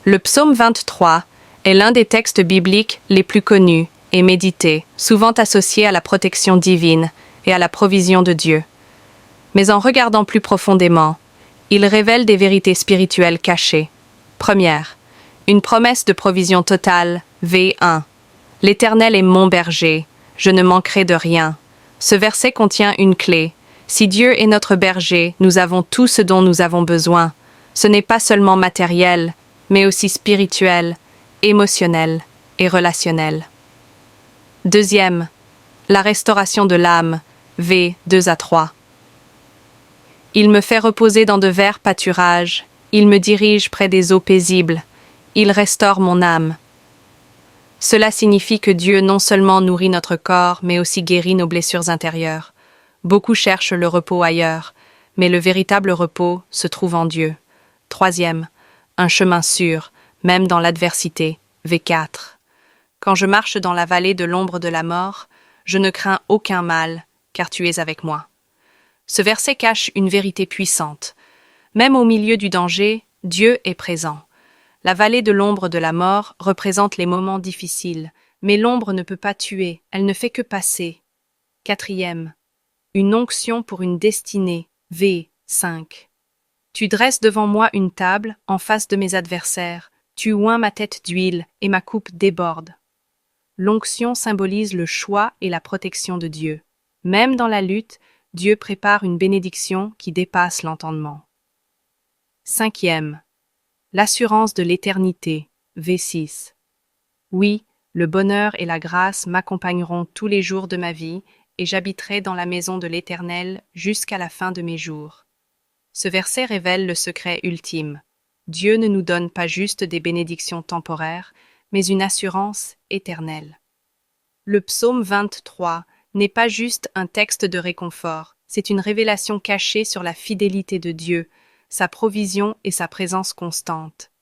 Le psaume 23 est l'un des textes bibliques les plus connus et médités, souvent associé à la protection divine et à la provision de Dieu. Mais en regardant plus profondément, il révèle des vérités spirituelles cachées. Première, une promesse de provision totale, V1. L'Éternel est mon berger, je ne manquerai de rien. Ce verset contient une clé. Si Dieu est notre berger, nous avons tout ce dont nous avons besoin. Ce n'est pas seulement matériel, mais aussi spirituel, émotionnel et relationnel. Deuxième, la restauration de l'âme, V 2 à 3. Il me fait reposer dans de verts pâturages, il me dirige près des eaux paisibles, il restaure mon âme. Cela signifie que Dieu non seulement nourrit notre corps, mais aussi guérit nos blessures intérieures. Beaucoup cherchent le repos ailleurs, mais le véritable repos se trouve en Dieu. Troisième, un chemin sûr, même dans l'adversité, V4. Quand je marche dans la vallée de l'ombre de la mort, je ne crains aucun mal, car tu es avec moi. Ce verset cache une vérité puissante. Même au milieu du danger, Dieu est présent. La vallée de l'ombre de la mort représente les moments difficiles, mais l'ombre ne peut pas tuer, elle ne fait que passer. Quatrième, une onction pour une destinée, V5. Tu dresses devant moi une table en face de mes adversaires, tu oins ma tête d'huile et ma coupe déborde. L'onction symbolise le choix et la protection de Dieu. Même dans la lutte, Dieu prépare une bénédiction qui dépasse l'entendement. Cinquième, l'assurance de l'éternité, V6. Oui, le bonheur et la grâce m'accompagneront tous les jours de ma vie et j'habiterai dans la maison de l'Éternel jusqu'à la fin de mes jours. Ce verset révèle le secret ultime. Dieu ne nous donne pas juste des bénédictions temporaires, mais une assurance éternelle. Le psaume 23 n'est pas juste un texte de réconfort, c'est une révélation cachée sur la fidélité de Dieu, sa provision et sa présence constante.